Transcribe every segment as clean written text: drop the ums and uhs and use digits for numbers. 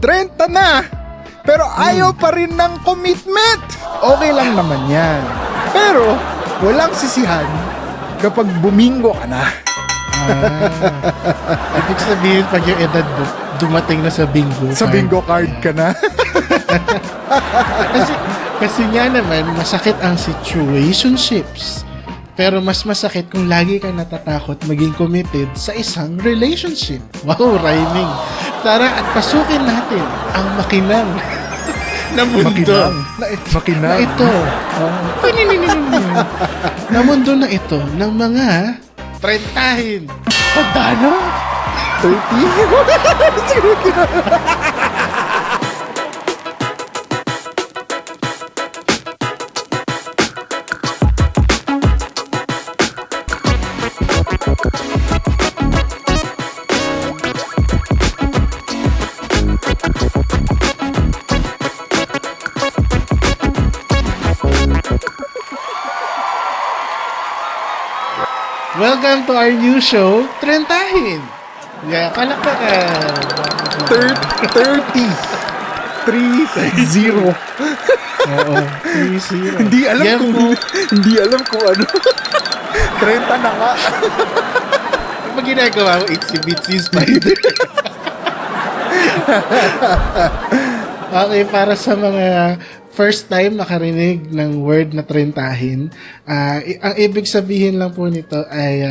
30 na, pero ayaw pa rin ng commitment. Okay lang naman yan. Pero, walang sisihan kapag bumingo ka na. Ibig sabihin, pag yung edad mo, dumating na sa bingo Sa bingo card ka na. kasi nga naman, masakit ang situationships. Pero mas masakit kung lagi kang natatakot maging committed sa isang relationship. Wow, rhyming. Tara at pasukin natin ang makinang na mundo. Makinang. Na ito. Na mundo na ito ng mga trentahin. Pagdano? 30? Welcome to our new show, Trentahin. Yeah, kalakpakan. 30. 30. Oo, 3-0. Hindi alam Yan kung po. hindi alam kung ano. 30 na nga. Pag ginagawa mo, exhibit si Spider. Okay, para sa mga first time makarinig ng word na trentahin, ang ibig sabihin lang po nito ay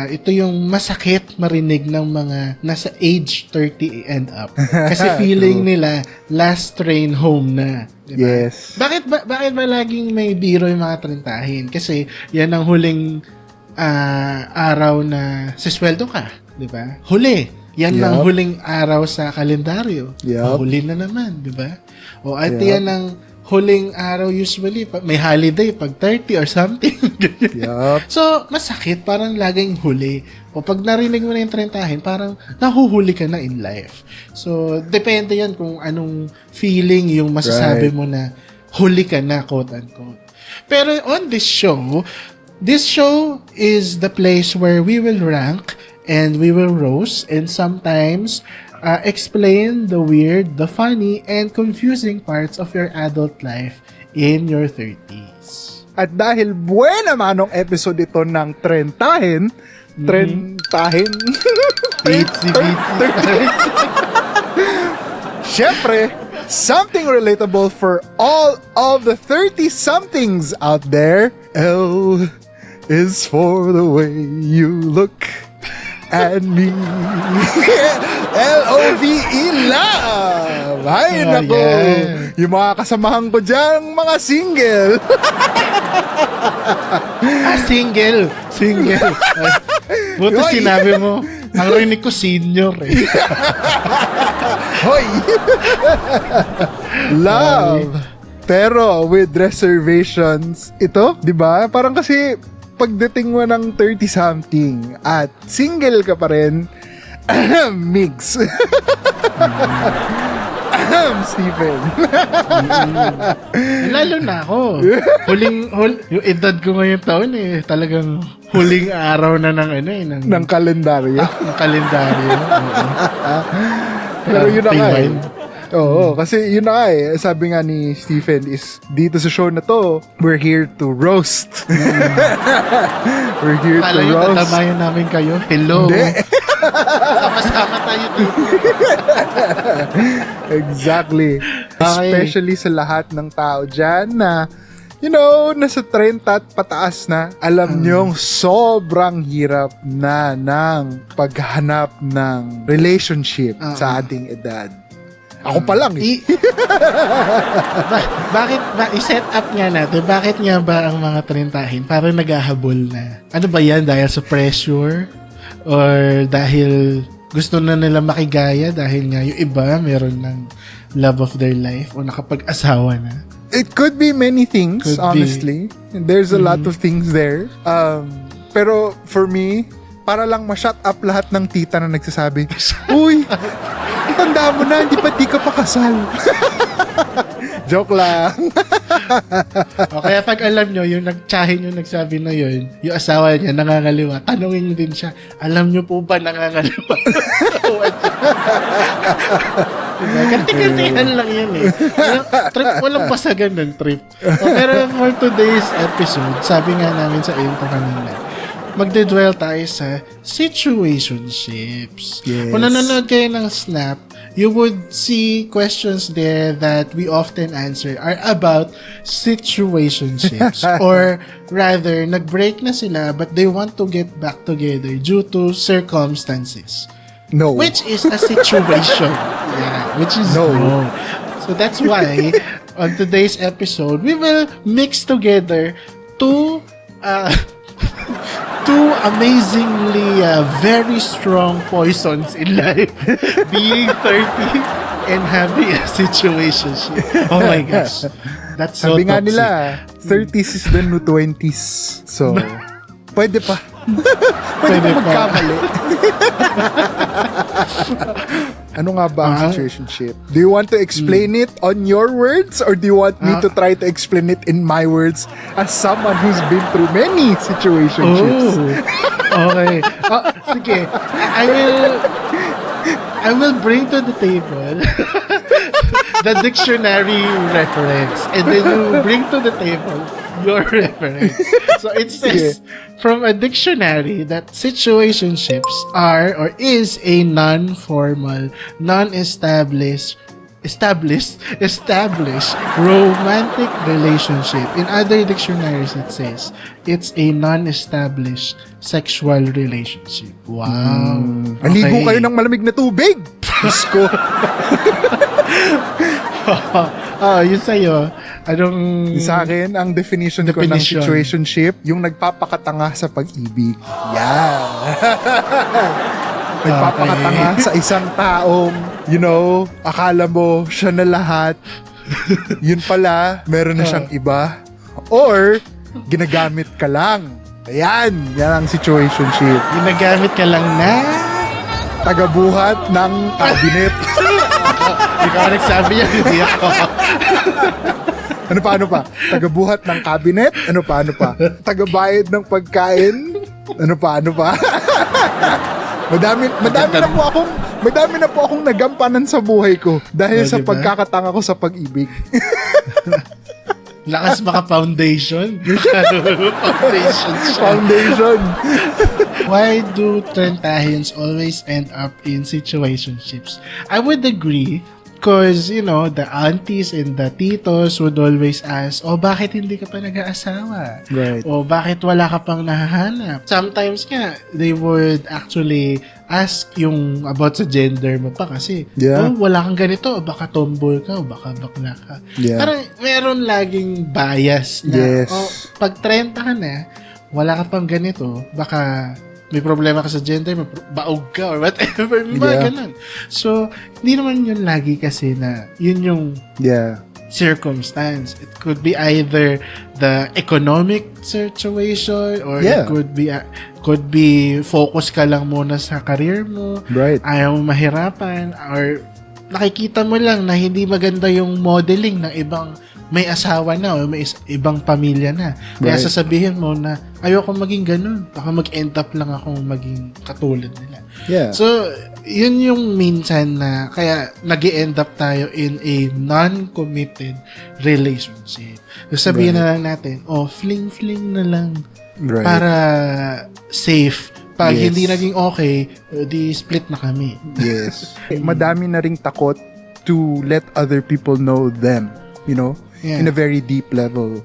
ito yung masakit marinig ng mga nasa age 30 and up. Kasi feeling nila last train home na. Diba? Yes. Bakit ba laging may biro yung mga trentahin? Kasi yan ang huling araw na sisweldo ka. Diba? Huli. Yan ang huling araw sa kalendaryo. Huli na naman, di ba? O at yan ang huling araw usually. May holiday pag 30 or something. So, masakit. Parang laging huli. O pag narinig mo na yung trentahin, parang nahuhuli ka na in life. So, depende yan kung anong feeling yung masasabi mo na huli ka na, quote-unquote. Pero on this show is the place where we will rank and we will roast and sometimes explain the weird, the funny, and confusing parts of your adult life in your 30s. At dahil buena manong episode ito ng Trentahin, Bitsy. Syempre, something relatable for all of the 30-somethings out there. L is for the way you look at me. L-O-V-E, love. Ay, nako. Yeah. Yung mga kasamahan ko dyan, mga single. Single. Buti Yoy. sinabi mo, ang rinig ko senior eh. Hoy! Love. Pero with reservations, ito, di ba? Parang kasi pagdating mo ng 30-something at single ka pa rin, mix. Stephen. Lalo na ako. Yung edad ko ngayong taon eh, talagang huling araw na ng kalendaryo. Ng kalendaryo. Pero yun na nga eh. Rewind. Oo, kasi yun na nga eh. Sabi nga ni Stephen is, dito sa show na to, we're here to roast. We're here Kala to nyo, roast. tatamayan namin kayo. Hello. Hindi. Sama-sama tayo dito. Exactly. Okay. Especially sa lahat ng tao dyan na, you know, nasa 30 at pataas na, alam nyong sobrang hirap na ng paghanap ng relationship sa ating edad. Ako pa lang eh. Bakit i-set up nga natin, bakit nga ba ang mga trentahin parang naghahabol na? Ano ba yan? Dahil sa pressure? Or dahil gusto na nila makigaya dahil nga yung iba meron ng love of their life o nakapag-asawa na? It could be many things, Could honestly. There's a lot of things there. Pero for me, para lang ma-shut up lahat ng tita na nagsasabi, uy, tanda mo na, di ka pa kasal. Joke lang. O kaya pag alam nyo, yung nagtsahin yung nagsabi na yun, yung asawa niya nangangaliwa, tanungin nyo din siya, alam nyo po ba nangangaliwa? Diba? Kanti-kantihan lang yan eh. Walang pasagan ng trip. Pero for today's episode, sabi nga namin sa intro kanina, magdedwell tayo sa situationships. Yes. Kung nanonood kayo ng Snap, you would see questions there that we often answer are about situationships. Or rather, nag-break na sila but they want to get back together due to circumstances. No. Which is a situation. Yeah, which is no. So that's why on today's episode, we will mix together two amazingly very strong poisons in life. Being 30 and having a situationship. Oh my gosh. That's so Sabi nga toxic. nila, 30s is the new 20s. So, pwede pa. pwede pa magkamali. Ano nga ba ang situationship? Do you want to explain it on your words or do you want me to try to explain it in my words as someone who's been through many situationships? Okay. Sige. I will bring to the table the dictionary reference and then you bring to the table your reference. So it says from a dictionary that situationships are or is a non-formal, non-established romantic relationship. In other dictionaries it says it's a non-established sexual relationship. Wow. Aligo kayo ng malamig na tubig. Diyos ko. Yun sa'yo. Anong... Sa akin, ang definition ko ng Definition. situationship, yung nagpapakatanga sa pag-ibig. Yan. Nagpapakatanga sa isang taong, akala mo siya na lahat. Yun pala, meron na siyang iba. Or, ginagamit ka lang. Ayan, yan ang situationship. Ginagamit ka lang na... Tagabuhat ng cabinet. Ikaw nagsabi yan, hindi ako. Ano pa? Tagabuhat ng cabinet? Ano pa? Tagabayad ng pagkain? Ano pa? Madami na po akong nagampanan sa buhay ko dahil sa diba? pagkakatanga ko sa pag-ibig. Lakas baka foundation. Foundation. Why do Trentahans always end up in situationships? I would agree because, the aunties and the titos would always ask, bakit hindi ka pa nag-aasawa? Right. O bakit wala ka pang nahahanap? Sometimes nga, they would actually ask yung about sa gender mo pa kasi, wala kang ganito, o baka tomboy ka, o baka bakla ka. Yeah. Parang meron laging bias na, pag 30 ka na, wala ka pang ganito, baka may problema ka sa gender, baog ka, or whatever, mga ganun. So, hindi naman yun lagi kasi na, yun yung circumstance. It could be either the economic situation or it could be focus ka lang muna sa career mo. Right. Ayaw mo mahirapan or nakikita mo lang na hindi maganda yung modeling ng ibang may asawa na o may ibang pamilya na. Kaya sasabihin mo na ayoko maging ganun. Baka mag-end up lang akong maging katulad nila. Yeah. So, yun yung minsan na kaya nag-end up tayo in a non-committed relationship. So, sabihin na lang natin, fling-fling na lang para safe. Pag hindi naging okay, di split na kami. Yes. Madami na ring takot to let other people know them, in a very deep level.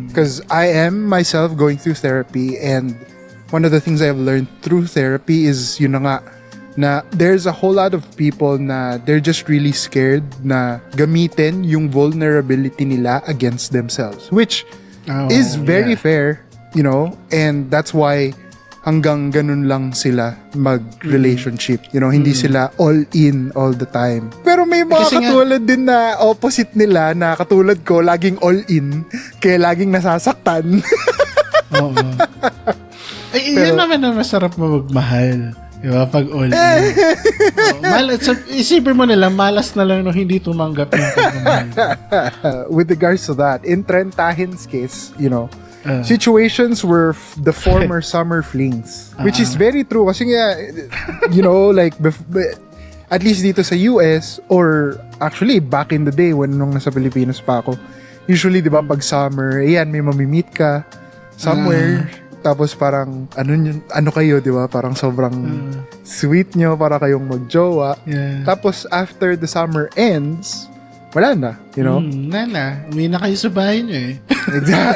Because I am myself going through therapy, and one of the things I've learned through therapy is, na there's a whole lot of people na they're just really scared na gamitin yung vulnerability nila against themselves, which is very fair, and that's why hanggang ganun lang sila mag-relationship. Hindi sila all in all the time. Pero may mga Kasi katulad din na opposite nila na katulad ko, laging all in, kaya laging nasasaktan. Oo. Yun naman na masarap mo magmahal. Diba? Pag all in. Isipin mo nila, malas na lang no hindi tumanggap yung pagmamahal. With regards to that, in Trentahans case, situations were the former summer flings, which is very true kasi nga, at least dito sa US, or actually, back in the day, when nung nasa Pilipinas pa ako, usually, di ba, pag summer, ayan, may mamimit ka somewhere, tapos parang, ano kayo, di ba? Parang sobrang sweet nyo, para kayong magjowa. Yeah. Tapos, after the summer ends, wala na, you know? Uwi na kayo sa bahay nyo eh.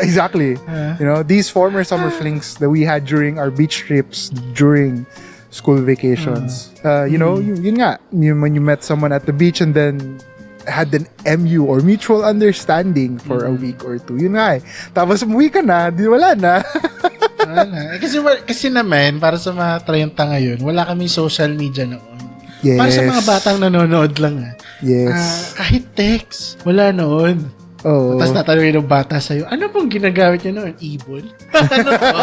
Exactly. You know, these former summer flings that we had during our beach trips during school vacations. You know, yun nga, when you met someone at the beach and then had an MU or mutual understanding for a week or two. Yun nga eh. Tapos umuwi ka na, wala na. Wala na. Kasi naman, para sa mga 30 ngayon, wala kaming social media noon. Yes. Para sa mga batang nanonood lang Yes. kahit text, wala noon. Oh. Tapos tatanungin ng bata sa'yo, ano pong ginagamit niya noon? Ibon? Ano to?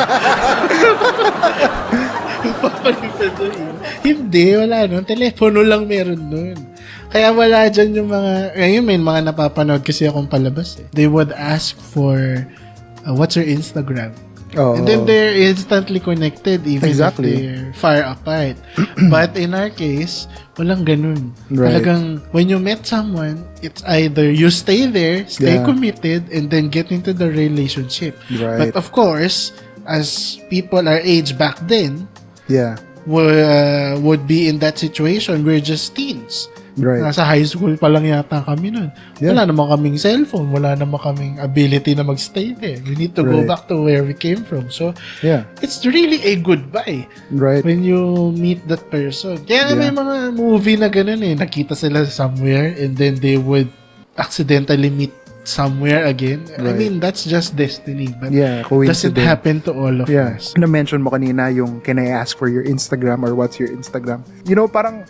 Papalitan doon. Hindi, wala noon. Telepono lang meron noon. Kaya wala dyan yung mga, ngayon may mga napapanood kasi akong palabas eh. They would ask for, what's your Instagram? Oh. And then they're instantly connected even Exactly. if they're far apart. But in our case, walang ganun. Right. Talagang when you met someone, it's either you stay there, stay Yeah. committed, and then get into the relationship. Right. But of course, as people our age back then Yeah. would be in that situation, we're just teens. Right. Nasa high school pa lang yata kami nun. Yeah. Wala naman kaming cellphone. Wala naman kaming ability na magstay there. We need to go Right. back to where we came from. So, Yeah. it's really a goodbye Right. when you meet that person. Kaya nga may mga movie na ganun eh. Nakita sila somewhere and then they would accidentally meet somewhere again. I Right. mean, that's just destiny. But Yeah, doesn't coincidence. happen to all of Yeah. us. Na-mention mo kanina yung can I ask for your Instagram or what's your Instagram? You know, parang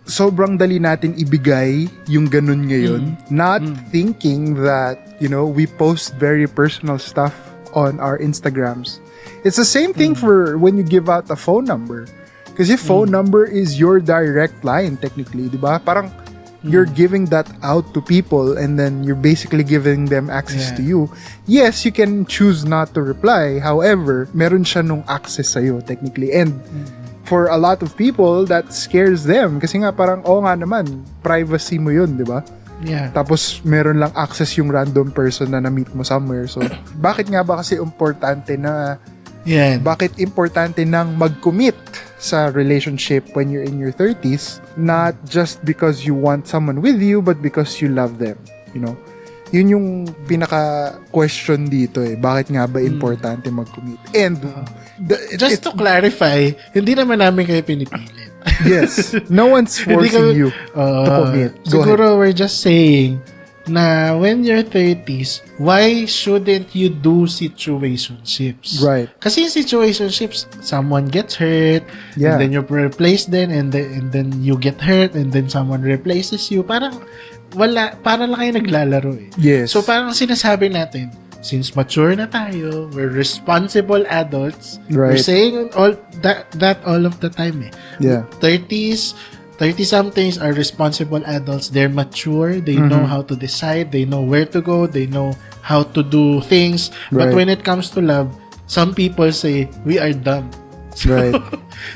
sobrang dali natin ibigay yung ganun ngayon. Not thinking that, you know, we post very personal stuff on our Instagrams. It's the same thing for when you give out a phone number. Kasi phone number is your direct line technically, di ba? Parang you're giving that out to people and then you're basically giving them access Yeah. to you. Yes, you can choose not to reply. However, meron siya nung access sa'yo technically. And for a lot of people, that scares them. Kasi nga parang, nga naman, privacy mo yun, di ba? Yeah. Tapos meron lang access yung random person na na-meet mo somewhere. So, bakit nga ba kasi importante Yeah. bakit importante nang mag-commit sa relationship when you're in your 30s, not just because you want someone with you, but because you love them, you know? Yun yung pinaka-question dito eh. Bakit nga ba importante mag-commit? And, Just to clarify, hindi naman namin kayo pinipilit. yes, no one's forcing you to commit. Go Siguro ahead. we're just saying na when you're 30s, why shouldn't you do situationships? Right. Kasi in situationships, someone gets hurt, Yeah. and then you replace them, and then you get hurt, and then someone replaces you. Parang para lang kayo naglalaro eh. Yes. So parang sinasabi natin, since mature na tayo, we're responsible adults. We're Right. saying all that all of the time eh. Yeah. 30-somethings are responsible adults. They're mature. They know how to decide. They know where to go. They know how to do things. But Right. when it comes to love, some people say, we are dumb. Right.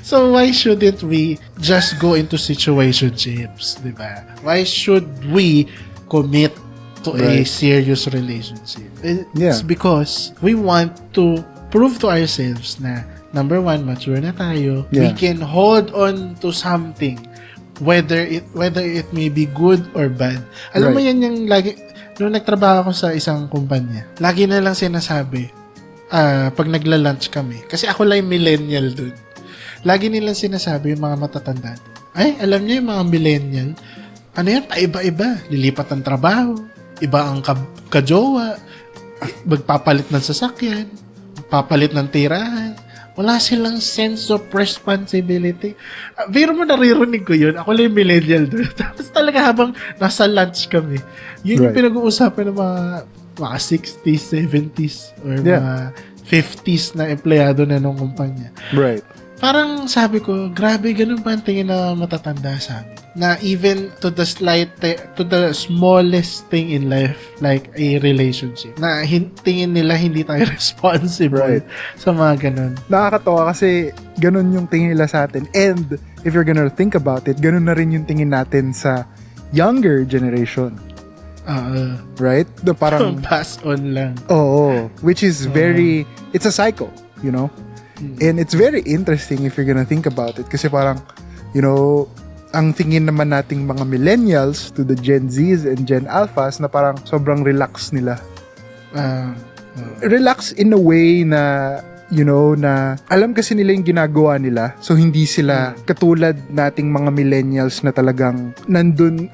So why shouldn't we just go into situationships, di ba? Why should we commit to a Right. serious relationship? It's Yeah. because we want to prove to ourselves na number one, mature na tayo. We Yeah. can hold on to something whether it may be good or bad. Alam mo Right. yan yung lagi nung nagtrabaho ako sa isang kumpanya. Lagi na lang sinasabi pag nagla-lunch kami. Kasi ako lang yung millennial dun. Lagi nilang sinasabi yung mga matatanda dun. Ay, alam niyo yung mga millennial, ano yan, paiba-iba. Lilipat ng trabaho, iba ang kajowa, magpapalit ng sasakyan, magpapalit ng tirahan. Wala silang sense of responsibility. Biro mo naririnig ko yun. Ako lang yung millennial doon. Tapos talaga habang nasa lunch kami, yun yung Right. pinag-uusapan ng mga 60s, 70s, or Yeah. mga 50s na empleyado na nung kumpanya. Right. Parang sabi ko, grabe, ganun ba ang tingin na matatanda sa amin? na even to the smallest thing in life, like a relationship, na tingin nila hindi tayo responsible Right. sa mga ganun. Nakakatawa kasi ganun yung tingin nila sa atin. And if you're gonna think about it, ganun na rin yung tingin natin sa younger generation. Right? Parang, Pass on lang. oo. Which is it's a cycle, you know? And it's very interesting if you're gonna think about it. Kasi parang, you know, ang tingin naman nating mga millennials to the Gen Zs and Gen Alphas na parang sobrang relax nila. Relax in a way na, you know, na alam kasi nila yung ginagawa nila. So, hindi sila katulad nating mga millennials na talagang nandun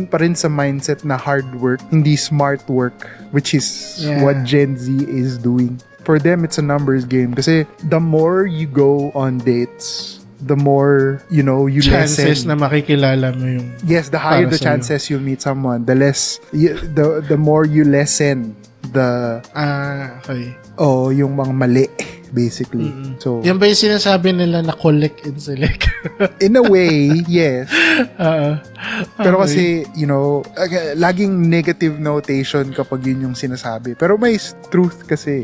pa rin sa mindset na hard work, hindi smart work, which is what Gen Z is doing. For them, it's a numbers game. Kasi the more you go on dates, the more, you know, you chances lessen. na makikilala mo yung Yes, the higher para the sa'yo. chances you meet someone, the less, the more you lessen the, okay. yung mga mali, basically. So, Yan ba yung sinasabi nila na collect and select? in a way, yes. Pero Okay. kasi, you know, laging negative notation kapag yun yung sinasabi. Pero may truth kasi.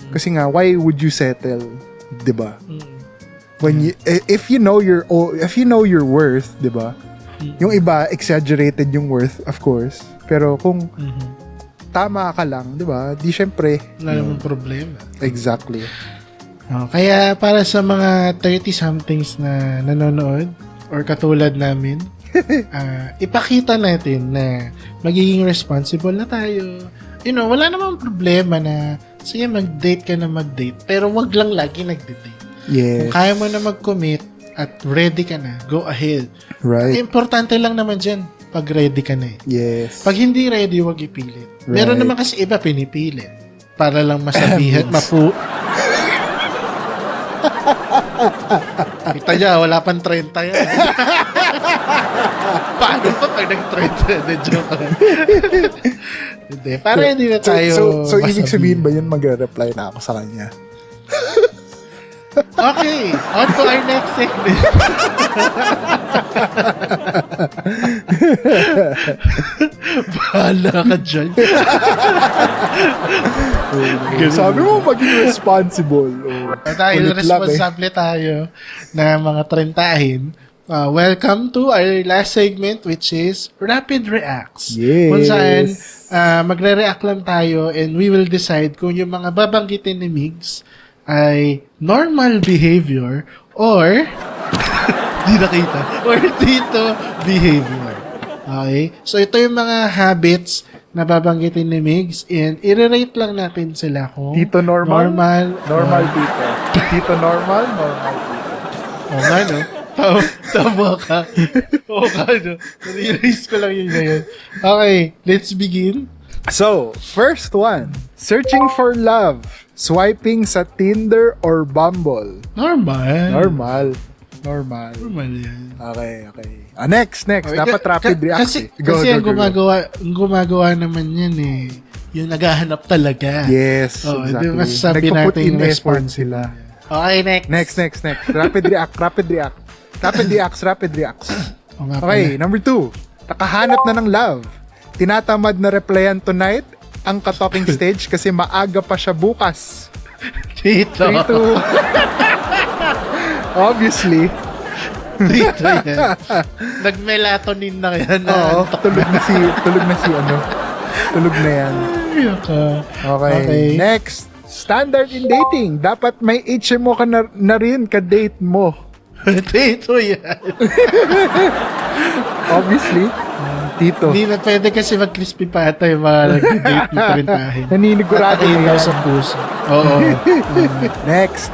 Kasi nga, why would you settle? 'Di ba? When if you know your worth, 'di ba? Yung iba exaggerated yung worth, of course. Pero kung tama ka lang, 'di ba? Di syempre, Wala namang problema. exactly. Kaya para sa mga 30-somethings na nanonood or katulad namin, ipakita natin na magiging responsible na tayo. You know, wala namang problema na sige mag-date ka na mag-date, pero wag lang lagi nag-date. Kung Yes. kaya mo na mag-commit at ready ka na, go ahead. Right. Importante lang naman dyan pag ready ka na eh. Yes. Pag hindi ready, wag ipilit. Right. Meron naman kasi iba pinipilit para lang masabihan, Kita niya, wala pang 30 yan. Paano pa pag nag-30? Hindi, joke lang. Hindi, para hindi na tayo So ibig masabihan. sabihin ba yun magre-reply na ako sa kanya? Okay, on to our next segment. Bahala ka dyan. Sabi mo maging responsible. Dahil Kulit lang responsable tayo na mga trentahin, welcome to our last segment, which is Rapid Reacts. Yes. Kung saan magre-react lang tayo and we will decide kung yung mga babanggitin ni Migs ay normal behavior or di nakita, or dito behavior. Okay? So ito yung mga habits na babanggitin ni Migs and i-rate lang natin sila kung Tito normal? normal Tito. Tito normal Tito. Oo nga, no? Tama ka. Oo nga, no? I-erase ko lang yun ngayon. Okay, let's begin. So, first one. Searching for love. Swiping sa Tinder or Bumble. Normal. Normal Normal yan. Okay. Next. Dapat rapid react. Kasi, Go. ang gumagawa naman yan eh. Yung naghahanap talaga. Yes, Oh, exactly. di ba masasabi Nagpo-put natin in yung effort response sila. Okay, next. Next. Rapid react. Rapid reacts. O nga Okay, pala. number 2. Nakahanap na ng love. Tinatamad na replyan tonight ang ka-talking stage kasi maaga pa siya bukas. Dito. 3, 2. Obviously. Dito yan. Nag-melatonin na yan. Oo, tulog na yan. Okay. Next. Standard in dating. Dapat may HMO ka na rin ka-date mo. Dito yan. Obviously. Tito. Hindi na pwede kasi mag-crispy pata yung mga nag-date na tarintahin. Naninigurado Tatayin yan. mo sa puso. Oo. Next.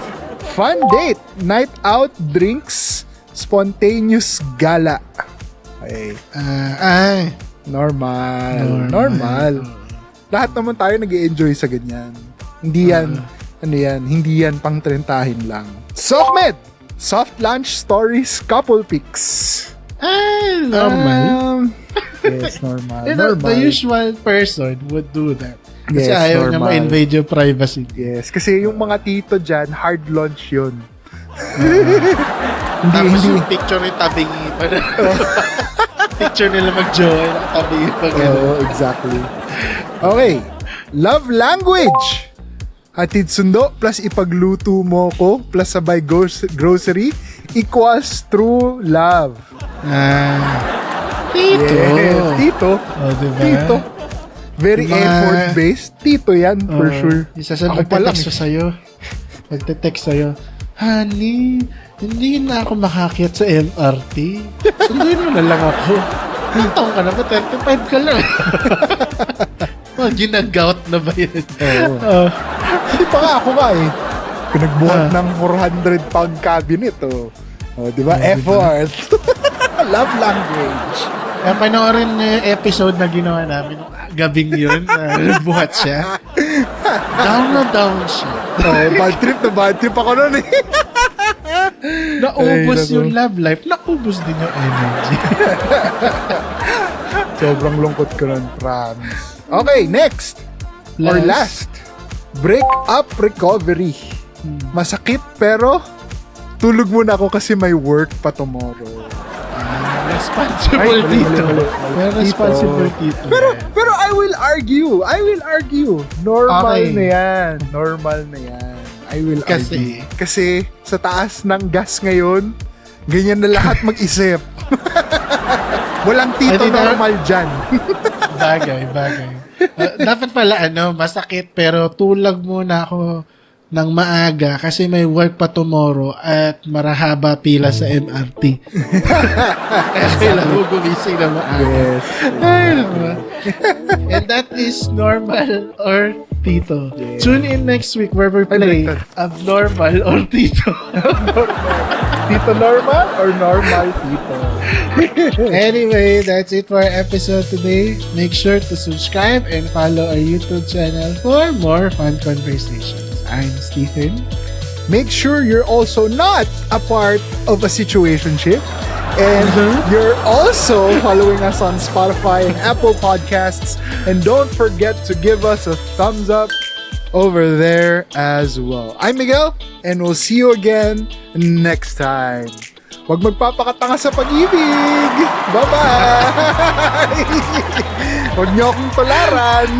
Fun date. Night out, drinks, spontaneous gala. Okay. Normal. Lahat naman tayo nag-enjoy sa ganyan. Hindi yan pang trentahin lang. Sokmed! Soft lunch stories, couple pics. Normal. Yes, normal. The usual person would do that. Kasi Yes, ayaw niya normal. ma-invade yung privacy. Yes, kasi yung mga tito dyan, hard launch yun. Tapos yung picture yung tabingi. picture nila mag-joy, nakatabi yung Oo, exactly. Okay. Love language. Hatid sundo plus ipagluto mo ko plus sabay grocery equals true love. Tito. Yes, Tito. Oh, diba? Tito. Very Yung mga- effort-based. Tito yan, for sure. Isa sa Ako pa lang magte-text sa'yo. Magte-text sa'yo, honey, hindi na ako makakyat sa MRT. Sunduin mo na lang ako. Ilang taon ka na ba? 35 ka lang. Mga ginagout na ba yan? Oo. Hindi pa nga ako nga eh. Pinagbuhat ng 400-pound cabinet. Di ba? Effort. Love language. Kaya panoorin niyo yung episode na ginawa namin gabing yun. Buhat siya. Down siya. Bad trip ako nun eh. Naubos Ay, yung love life. Naubos din yung energy. Sobrang lungkot ko nun, promise. Okay, next. Or last. Break up recovery. Masakit pero tulog muna ako kasi may work pa tomorrow. Responsible dito. Pero responsible dito. Pero I will argue. Normal Okay. na yan. I will argue. Kasi sa taas ng gas ngayon, ganyan na lahat mag-isip. Walang tito normal dyan. Bagay. Dapat pala, masakit pero tulag muna ako ng maaga kasi may work pa tomorrow at marahaba pila sa MRT. Kaya kailangan mo gumising na maaga. Yes. Ay, naman. And that is normal or Tito. Yeah. Tune in next week where we play Abnormal or Tito. Tito normal or normal tito? Anyway, that's it for our episode today. Make sure to subscribe and follow our YouTube channel for more fun conversations. I'm Stephen. Make sure you're also not a part of a situationship. And you're also following us on Spotify and Apple Podcasts. And don't forget to give us a thumbs up over there as well. I'm Miguel, and we'll see you again next time. Huwag magpapakatanga sa pag-ibig! Bye-bye! Huwag niyo akong tularan!